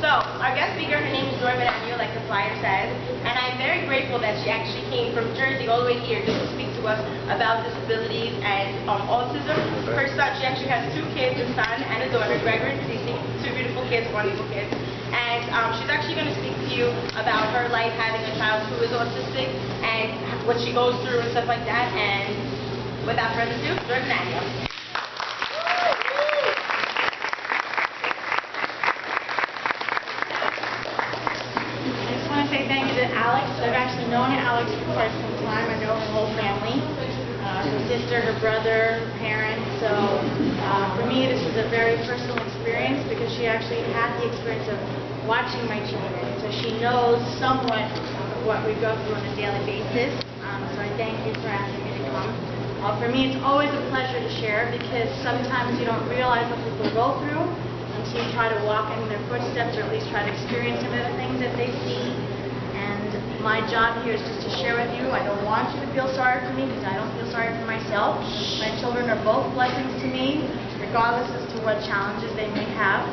So, our guest speaker, her name is Dora Benagno, like the flyer says, and I'm very grateful that she actually came from Jersey all the way here just to speak to us about disabilities and autism. Her son, she actually has 2 kids, a son and a daughter, Gregory and Cece, 2 beautiful kids, wonderful kids. And she's actually going to speak to you about her life having a child who is autistic and what she goes through and stuff like that. And without further ado, Dora Benagno. Say thank you to Alex. I've actually known Alex for quite some time. I know her whole family, her sister, her brother, her parents. So for me, this was a very personal experience because she actually had the experience of watching my children. So she knows somewhat of what we go through on a daily basis. So I thank you for asking me to come. For me, it's always a pleasure to share because sometimes you don't realize what people go through until you try to walk in their footsteps or at least try to experience some of the things that they see. My job here is just to share with you. I don't want you to feel sorry for me because I don't feel sorry for myself. My children are both blessings to me, regardless as to what challenges they may have.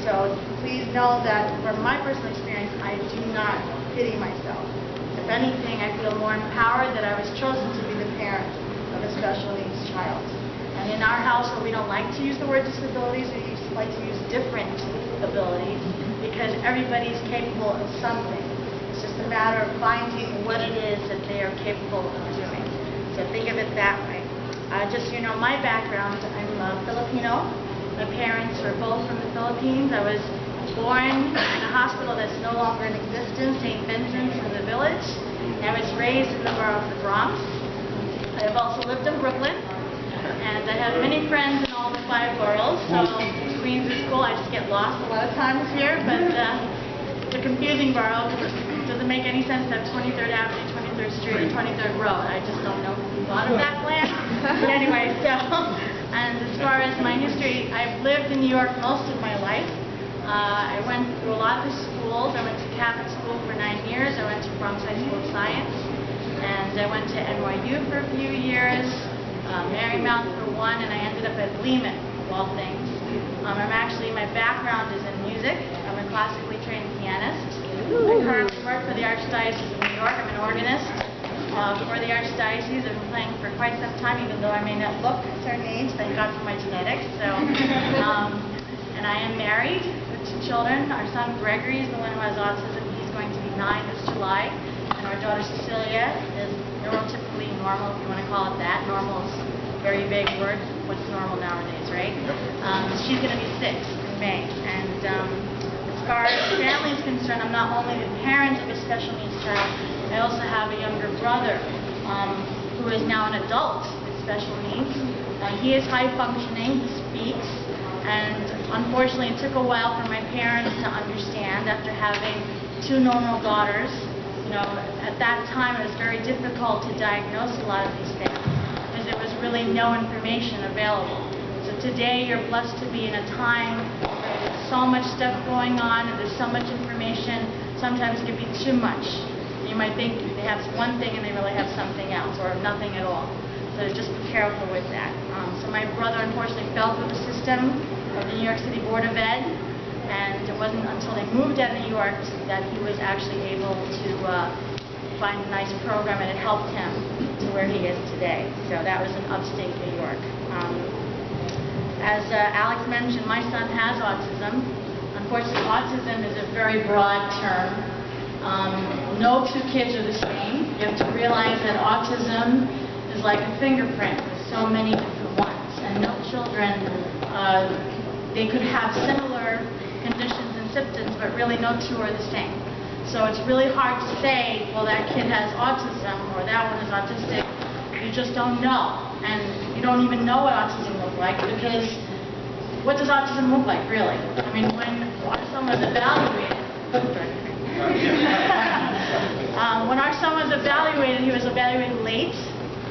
So please know that from my personal experience, I do not pity myself. If anything, I feel more empowered that I was chosen to be the parent of a special needs child. And in our household, we don't like to use the word disabilities. We like to use different abilities because everybody's capable of something. It's just a matter of finding what it is that they are capable of doing. So think of it that way. Just so you know, my background, I'm Filipino. My parents are both from the Philippines. I was born in a hospital that's no longer in existence, St. Vincent's in the Village. I was raised in the borough of the Bronx. I have also lived in Brooklyn. And I have many friends in all the 5 boroughs. So Queens is cool. I just get lost a lot of times here, but it's a confusing borough because it doesn't make any sense to have 23rd Avenue, 23rd Street, and 23rd Road. I just don't know who thought of that plan. But anyway, and as far as my history, I've lived in New York most of my life. I went through a lot of the schools. I went to Catholic school for 9 years. I went to Bronx High School of Science. And I went to NYU for a few years, Marymount for 1, and I ended up at Lehman, of all things. My background is in music. I'm a classically trained pianist. I currently work for the Archdiocese of New York. I'm an organist for the Archdiocese. I've been playing for quite some time, even though I may not look a certain age. Thank God for my genetics. So, and I am married with 2 children. Our son Gregory is the one who has autism. He's going to be 9 this July. And our daughter Cecilia is neurotypically normal, if you want to call it that. Normal is a very vague word. What's normal nowadays, right? She's going to be 6 in May. And as far as family is concerned, I'm not only the parent of a special needs child, I also have a younger brother who is now an adult with special needs. He is high functioning, he speaks, and unfortunately it took a while for my parents to understand after having 2 normal daughters. You know, at that time it was very difficult to diagnose a lot of these things because there was really no information available. So today you're blessed to be in a time where there's so much stuff going on and there's so much information, sometimes it can be too much. You might think they have one thing and they really have something else or nothing at all. So just be careful with that. So my brother unfortunately fell through the system of the New York City Board of Ed. And it wasn't until they moved out of New York that he was actually able to find a nice program and it helped him to where he is today. So that was in upstate New York. As Alex mentioned, my son has autism. Unfortunately, autism is a very broad term. No 2 kids are the same. You have to realize that autism is like a fingerprint with so many different ones. And no children, they could have similar conditions and symptoms, but really no 2 are the same. So it's really hard to say, well, that kid has autism or that one is autistic. You just don't know. And you don't even know what autism looks like because what does autism look like, really? I mean, when someone's evaluated, when our son was evaluated, he was evaluated late.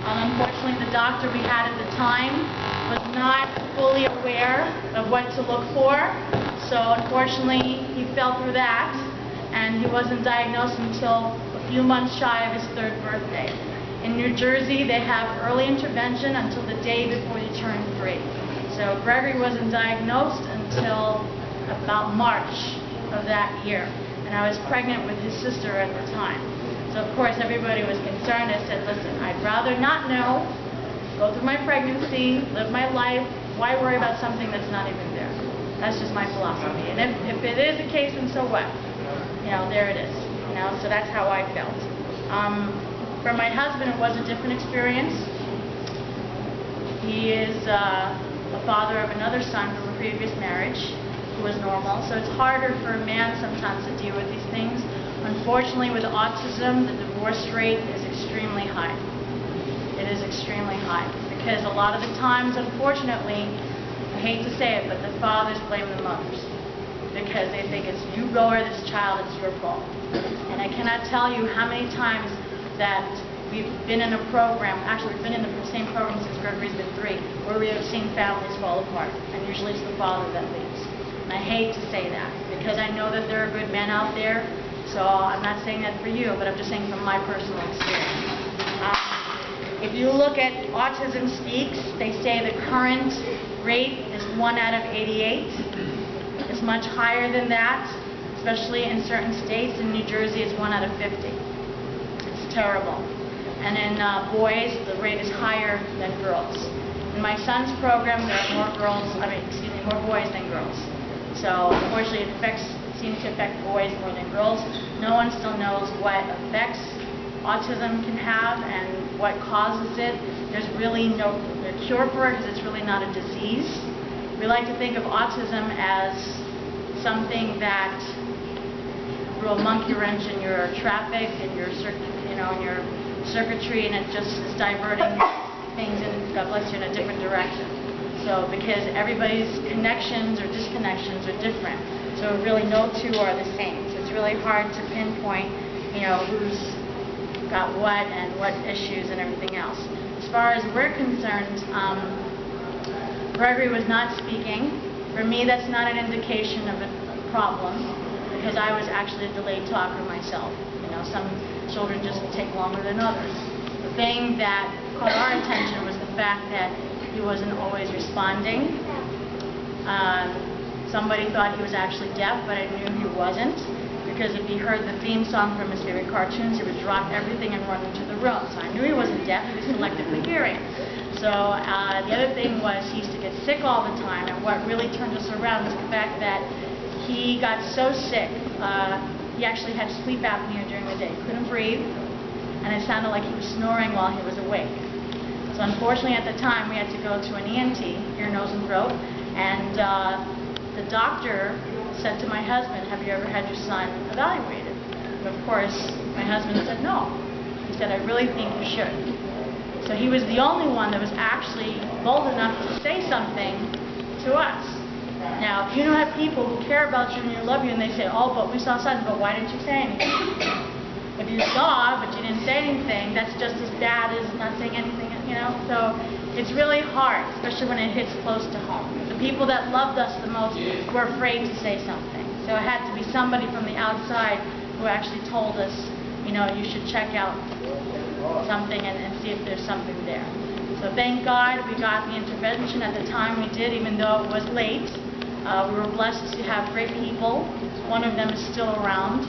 Unfortunately, the doctor we had at the time was not fully aware of what to look for. So unfortunately, he fell through that, and he wasn't diagnosed until a few months shy of his 3rd birthday. In New Jersey, they have early intervention until the day before you turn 3. So Gregory wasn't diagnosed until about March of that year, and I was pregnant with his sister at the time. So of course everybody was concerned. I said, listen, I'd rather not know, go through my pregnancy, live my life, why worry about something that's not even there? That's just my philosophy. And if it is a case, then so what? You know, there it is. You know, so that's how I felt. For my husband, it was a different experience. He is the father of another son from a previous marriage who was normal. So it's harder for a man sometimes to deal with these things. Unfortunately, with autism, the divorce rate is extremely high. It is extremely high because a lot of the times, unfortunately, I hate to say it, but the fathers blame the mothers because they think it's you go or this child, it's your fault. And I cannot tell you how many times that we've been in a program, actually we've been in the same program since Gregory's been 3, where we have seen families fall apart, and usually it's the father that leaves. And I hate to say that because I know that there are good men out there, so I'm not saying that for you, but I'm just saying from my personal experience. If you look at Autism Speaks, they say the current rate is 1 out of 88. It's much higher than that, especially in certain states. In New Jersey, it's 1 out of 50. It's terrible. And in boys, the rate is higher than girls. In my son's program, there are more more boys than girls. So unfortunately, it seems to affect boys more than girls. No one still knows what effects autism can have and what causes it. There's really no cure for it because it's really not a disease. We like to think of autism as something that threw a monkey wrench in your traffic and your in your circuitry, and it just is diverting things in, God bless you, in a different direction. So because everybody's connections or disconnections are different, so really no two are the same. So it's really hard to pinpoint, who's got what and what issues and everything else. As far as we're concerned, Gregory was not speaking. For me, that's not an indication of a problem because I was actually a delayed talker myself. Some children just take longer than others. The thing that caught our attention was the fact that he wasn't always responding. Somebody thought he was actually deaf, but I knew he wasn't. Because if he heard the theme song from his favorite cartoons, he would drop everything and run into the room. So I knew he wasn't deaf, he was selectively hearing. So the other thing was he used to get sick all the time, and what really turned us around was the fact that he got so sick, he actually had sleep apnea during the day. He couldn't breathe, and it sounded like he was snoring while he was awake. So unfortunately at the time we had to go to an ENT, ear, nose, and throat, and the doctor said to my husband, have you ever had your son evaluated? And of course, my husband said no. He said, I really think you should. So he was the only one that was actually bold enough to say something to us. Now, if you don't have people who care about you and who love you and they say, oh, but we saw something, but why didn't you say anything? If you saw, but you didn't say anything, that's just as bad as not saying anything, So it's really hard, especially when it hits close to home. The people that loved us the most were afraid to say something. So it had to be somebody from the outside who actually told us, you should check out something and see if there's something there. So thank God we got the intervention at the time we did, even though it was late. We were blessed to have great people. One of them is still around.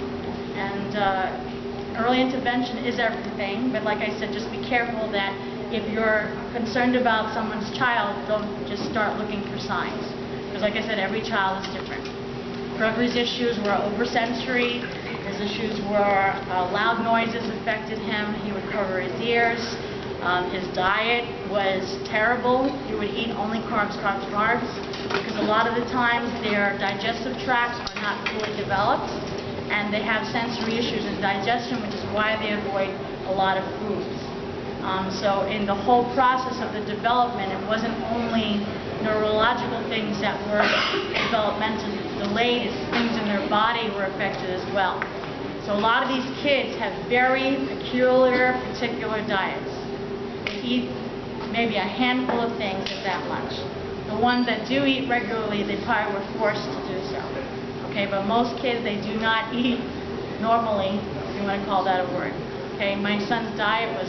And early intervention is everything, but like I said, just be careful that if you're concerned about someone's child, don't just start looking for signs. Because like I said, every child is different. Gregory's issues were oversensory. His issues were loud noises affected him. He would cover his ears. His diet was terrible. He would eat only carbs, carbs, carbs, because a lot of the times their digestive tracts are not fully developed, and they have sensory issues in digestion, which is why they avoid a lot of foods. So in the whole process of the development, it wasn't only neurological things that were developmentally delayed, things in their body were affected as well. So a lot of these kids have very peculiar, particular diets. They eat maybe a handful of things, if that much. The ones that do eat regularly, they probably were forced to do so. Okay, but most kids, they do not eat normally, if you want to call that a word. Okay, my son's diet was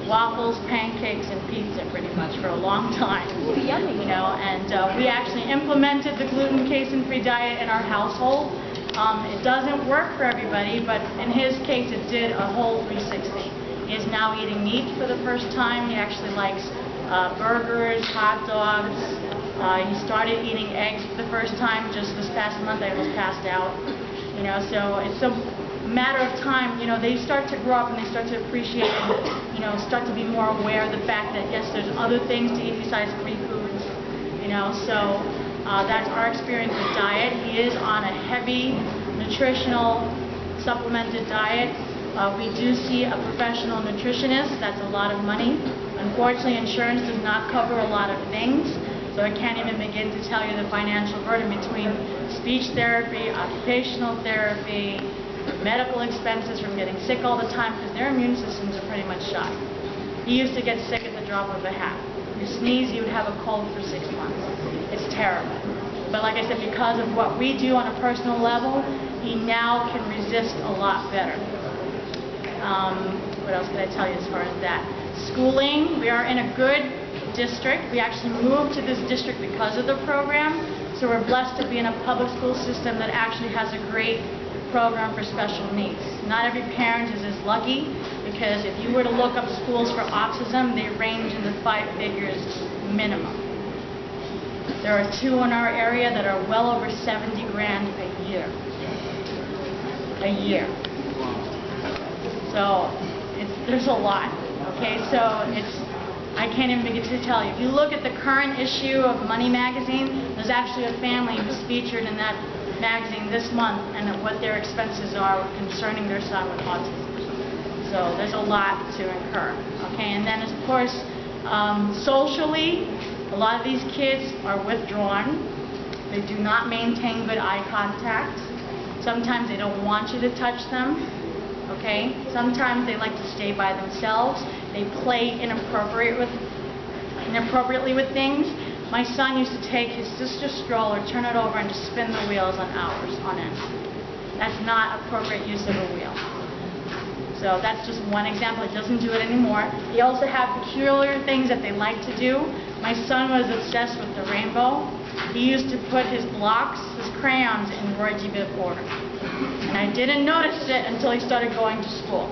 waffles, pancakes, and pizza pretty much for a long time. Ooh, yummy. And we actually implemented the gluten, casein-free diet in our household It doesn't work for everybody, but in his case it did a whole 360. He is now eating meat for the first time. He actually likes burgers, hot dogs. He started eating eggs for the first time just this past month. I was passed out. You know, so it's a matter of time. You know, they start to grow up and they start to appreciate and, you know, start to be more aware of the fact that, yes, there's other things to eat besides free foods. You know, so that's our experience with diet. He is on a heavy nutritional supplemented diet. We do see a professional nutritionist. That's a lot of money. Unfortunately, insurance does not cover a lot of things, so I can't even begin to tell you the financial burden between speech therapy, occupational therapy, medical expenses from getting sick all the time because their immune systems are pretty much shot. He used to get sick at the drop of a hat. You sneeze, you would have a cold for 6 months. It's terrible. But like I said, because of what we do on a personal level, he now can resist a lot better. What else can I tell you as far as that? Schooling, we are in a good district. We actually moved to this district because of the program. So we're blessed to be in a public school system that actually has a great program for special needs. Not every parent is as lucky, because if you were to look up schools for autism, they range in the 5 figures minimum. There are 2 in our area that are well over 70 grand a year. A year. So there's a lot. Okay, so I can't even begin to tell you. If you look at the current issue of Money Magazine, there's actually a family who's featured in that magazine this month and what their expenses are concerning their son with autism. So there's a lot to incur. Okay, and then of course, socially, a lot of these kids are withdrawn. They do not maintain good eye contact. Sometimes they don't want you to touch them. Okay, sometimes they like to stay by themselves. They play inappropriately with things. My son used to take his sister's stroller, turn it over, and just spin the wheels on hours on end. That's not appropriate use of a wheel. So that's just one example. He doesn't do it anymore. They also have peculiar things that they like to do. My son was obsessed with the rainbow. He used to put his blocks, his crayons, in Roy G. Biv order. And I didn't notice it until he started going to school.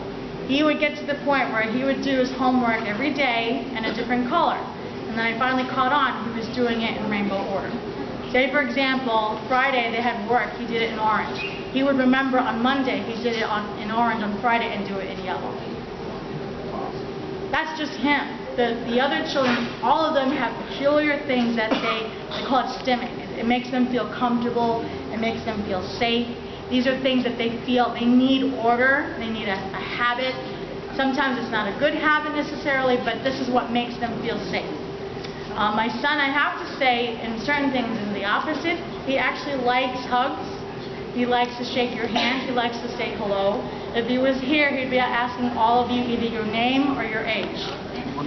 He would get to the point where he would do his homework every day in a different color. And then I finally caught on he was doing it in rainbow order. Say, for example, Friday they had work, he did it in orange. He would remember on Monday he did it in orange on Friday and do it in yellow. That's just him. The other children, all of them have peculiar things that they call it stimming. It makes them feel comfortable, it makes them feel safe. These are things that they feel they need order, they need a habit. Sometimes it's not a good habit necessarily, but this is what makes them feel safe. My son, I have to say, in certain things is the opposite. He actually likes hugs. He likes to shake your hand. He likes to say hello. If he was here, he'd be asking all of you either your name or your age.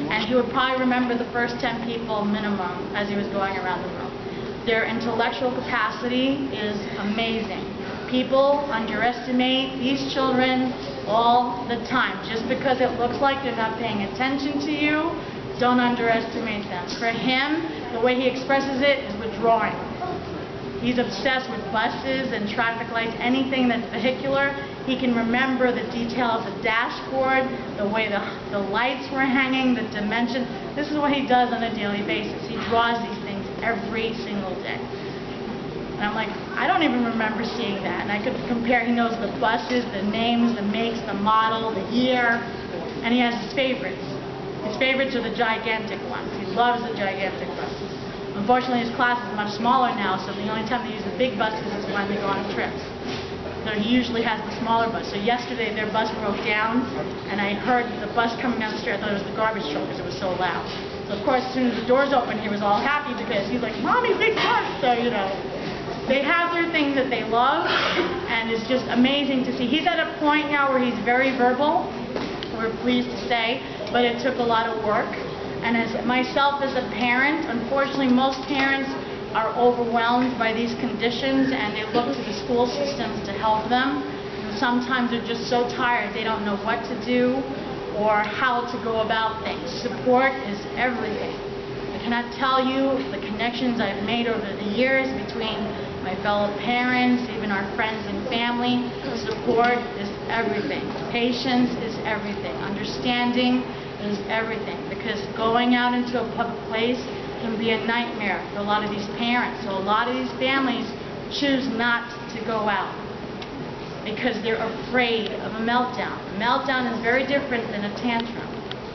And he would probably remember the first 10 people minimum as he was going around the room. Their intellectual capacity is amazing. People underestimate these children all the time. Just because it looks like they're not paying attention to you, don't underestimate them. For him, the way he expresses it is with drawing. He's obsessed with buses and traffic lights, anything that's vehicular. He can remember the detail of the dashboard, the way the lights were hanging, the dimension. This is what he does on a daily basis. He draws these things every single day. And I'm like, I don't even remember seeing that. And I could compare, he knows the buses, the names, the makes, the model, the year, and he has his favorites. His favorites are the gigantic ones. He loves the gigantic buses. Unfortunately, his class is much smaller now, so the only time they use the big buses is when they go on trips. So he usually has the smaller bus. So yesterday, their bus broke down, and I heard the bus coming down the street. I thought it was the garbage truck because it was so loud. So of course, as soon as the doors opened, he was all happy because he's like, "Mommy, big bus!" So, you know, they have their things that they love, and it's just amazing to see. He's at a point now where he's very verbal, we're pleased to say, but it took a lot of work. And as myself as a parent, unfortunately most parents are overwhelmed by these conditions and they look to the school systems to help them. And sometimes they're just so tired they don't know what to do or how to go about things. Support is everything. I cannot tell you the connections I've made over the years between my fellow parents, even our friends and family. Support is everything. Patience is everything. Understanding is everything. Because going out into a public place can be a nightmare for a lot of these parents. So a lot of these families choose not to go out because they're afraid of a meltdown. A meltdown is very different than a tantrum.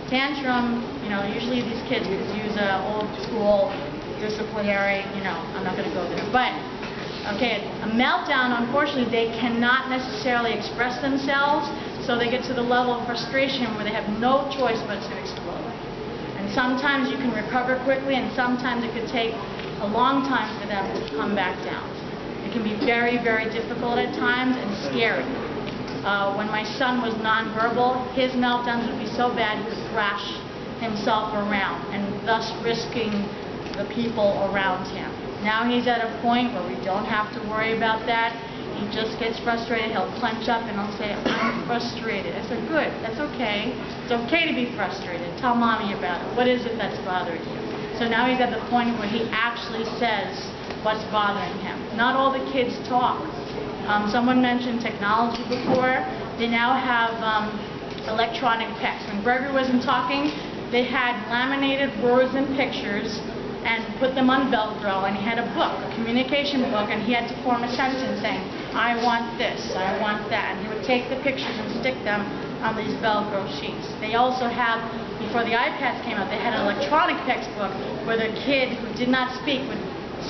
Tantrum, usually these kids could use an old school disciplinary, I'm not going to go there. But, okay, a meltdown, unfortunately, they cannot necessarily express themselves, so they get to the level of frustration where they have no choice but to explode. And sometimes you can recover quickly, and sometimes it could take a long time for them to come back down. It can be very, very difficult at times and scary. When my son was nonverbal, his meltdowns would be so bad he would thrash himself around and thus risking the people around him. Now he's at a point where we don't have to worry about that. He just gets frustrated, he'll clench up and he'll say, I'm frustrated. I said, good, that's okay. It's okay to be frustrated. Tell mommy about it. What is it that's bothering you? So now he's at the point where he actually says what's bothering him. Not all the kids talk. Someone mentioned technology before. They now have electronic text. When Gregory wasn't talking, they had laminated words and pictures and put them on Velcro, and he had a book, a communication book, and he had to form a sentence saying, I want this, I want that. And he would take the pictures and stick them on these Velcro sheets. They also have, before the iPads came out, they had an electronic textbook where the kid who did not speak would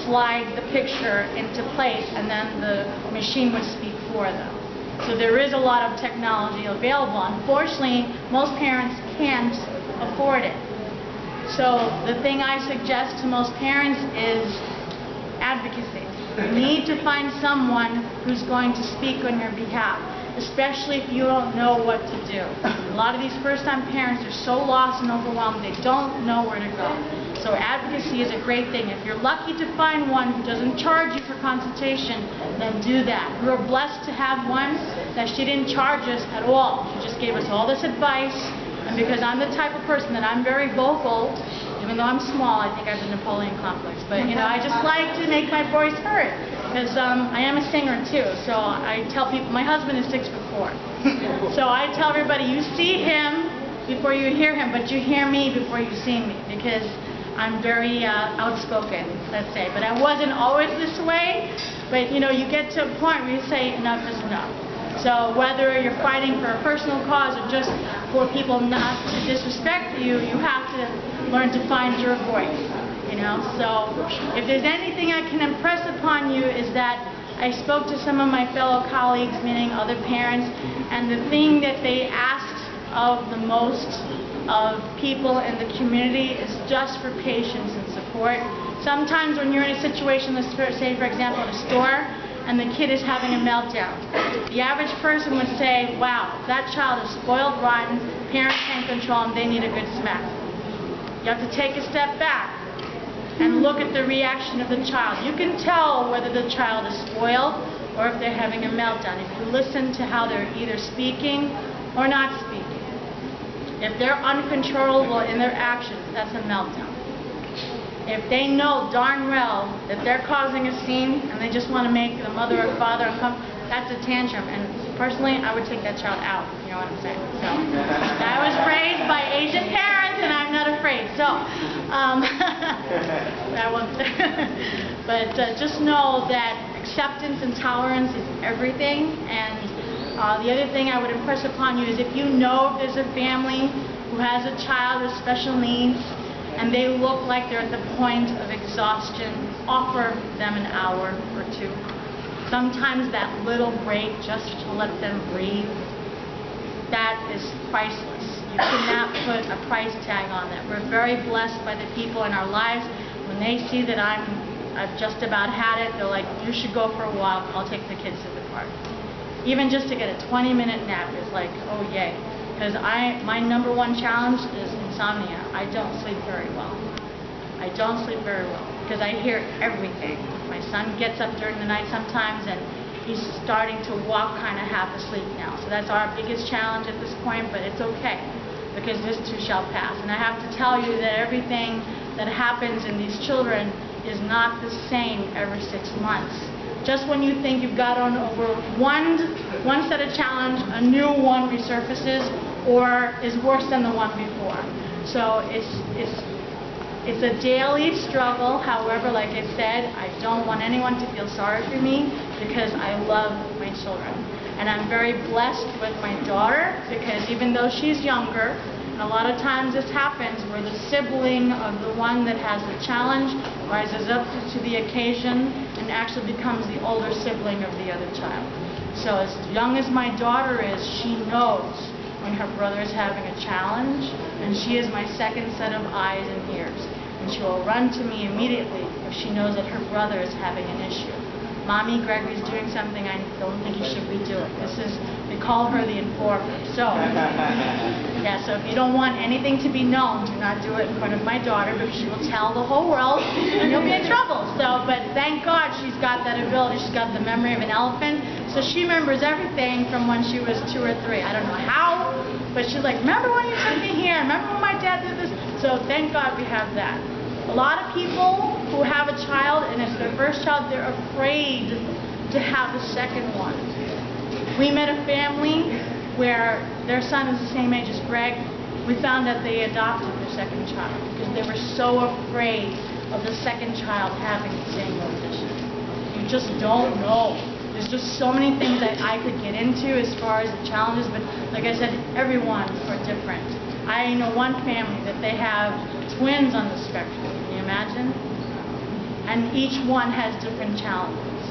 slide the picture into place and then the machine would speak for them. So there is a lot of technology available. Unfortunately, most parents can't afford it. So the thing I suggest to most parents is advocacy. You need to find someone who's going to speak on your behalf, especially if you don't know what to do. A lot of these first-time parents are so lost and overwhelmed, they don't know where to go. So advocacy is a great thing. If you're lucky to find one who doesn't charge you for consultation, then do that. We were blessed to have one that she didn't charge us at all. She just gave us all this advice. And because I'm the type of person that I'm very vocal, even though I'm small, I think I have the Napoleon complex. But, I just like to make my voice heard. Because I am a singer, too. So I tell people, my husband is 6'4". So I tell everybody, you see him before you hear him, but you hear me before you see me. Because I'm very outspoken, let's say. But I wasn't always this way. But, you get to a point where you say, enough is enough. So whether you're fighting for a personal cause or just for people not to disrespect you, you have to learn to find your voice, So if there's anything I can impress upon you is that I spoke to some of my fellow colleagues, meaning other parents, and the thing that they asked of the most of people in the community is just for patience and support. Sometimes when you're in a situation, let's say for example at a store, and the kid is having a meltdown. The average person would say, wow, that child is spoiled rotten, parents can't control them, they need a good smack. You have to take a step back and look at the reaction of the child. You can tell whether the child is spoiled or if they're having a meltdown. If you listen to how they're either speaking or not speaking. If they're uncontrollable in their actions, that's a meltdown. If they know darn well that they're causing a scene and they just want to make the mother or father uncomfortable, that's a tantrum. And personally, I would take that child out. You know what I'm saying? So I was raised by Asian parents, and I'm not afraid. So I won't. But just know that acceptance and tolerance is everything. And the other thing I would impress upon you is if you know if there's a family who has a child with special needs, and they look like they're at the point of exhaustion, offer them an hour or two. Sometimes that little break just to let them breathe, that is priceless. You cannot put a price tag on that. We're very blessed by the people in our lives. When they see that I've just about had it, they're like, you should go for a walk, I'll take the kids to the park. Even just to get a 20-minute nap is like, oh yay. Because my number one challenge is insomnia. I don't sleep very well. I don't sleep very well because I hear everything. My son gets up during the night sometimes and he's starting to walk kind of half asleep now. So that's our biggest challenge at this point, but it's okay because this too shall pass. And I have to tell you that everything that happens in these children is not the same every 6 months. just when you think you've got on over one set of challenge, a new one resurfaces or is worse than the one before. So it's a daily struggle. However, like I said, I don't want anyone to feel sorry for me because I love my children. And I'm very blessed with my daughter because even though she's younger, and a lot of times this happens where the sibling of the one that has the challenge rises up to the occasion and actually becomes the older sibling of the other child. So as young as my daughter is, she knows when her brother is having a challenge, and she is my second set of eyes and ears. And she will run to me immediately if she knows that her brother is having an issue. Mommy, Gregory's doing something I don't think he should be doing. We call her the informer. So, yeah, so if you don't want anything to be known, do not do it in front of my daughter because she will tell the whole world and you'll be in trouble. So, but thank God she's got that ability. She's got the memory of an elephant. So she remembers everything from when she was 2 or 3. I don't know how, but she's like, remember when you took me here? Remember when my dad did this? So thank God we have that. A lot of people who have a child and it's their first child, they're afraid to have the second one. We met a family where their son is the same age as Greg. We found that they adopted their second child because they were so afraid of the second child having the same condition. You just don't know. There's just so many things that I could get into as far as the challenges, but like I said, everyone are different. I know one family that they have twins on the spectrum. Can you imagine? And each one has different challenges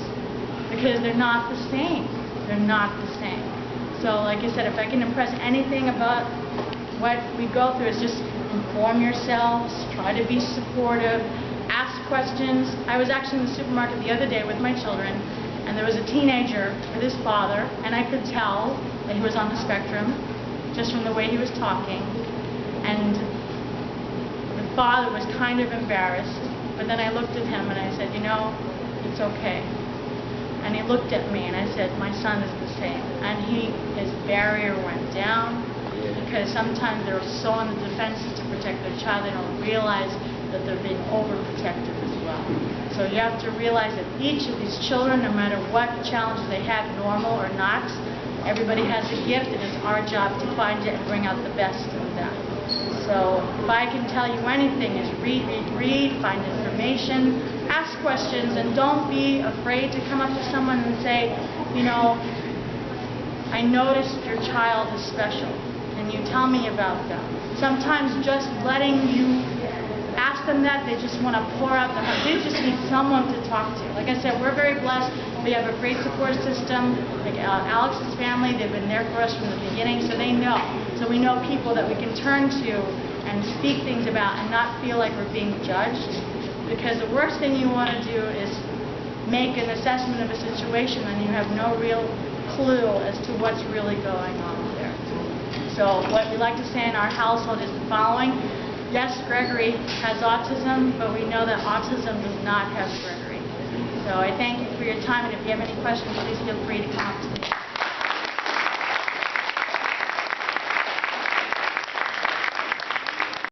because they're not the same. They're not the same. So like I said, if I can impress anything about what we go through is just inform yourselves, try to be supportive, ask questions. I was actually in the supermarket the other day with my children, and there was a teenager with his father, and I could tell that he was on the spectrum just from the way he was talking. And the father was kind of embarrassed, but then I looked at him and I said, you know, it's okay. And he looked at me and I said, my son is the same. And his barrier went down because sometimes they're so on the defensive to protect their child, they don't realize that they're being overprotective as well. So you have to realize that each of these children, no matter what challenges they have, normal or not, everybody has a gift and it's our job to find it and bring out the best in them. So if I can tell you anything is read, find information, ask questions, and don't be afraid to come up to someone and say, you know, I noticed your child is special. Can you tell me about them? Sometimes just letting you ask them that, they just want to pour out their heart. They just need someone to talk to. Like I said, we're very blessed. We have a great support system. Like Alex's family, they've been there for us from the beginning, so they know. So we know people that we can turn to and speak things about and not feel like we're being judged. Because the worst thing you want to do is make an assessment of a situation and you have no real clue as to what's really going on there. So what we like to say in our household is the following. Yes, Gregory has autism, but we know that autism does not have Gregory. So I thank you for your time, and if you have any questions, please feel free to come up to me.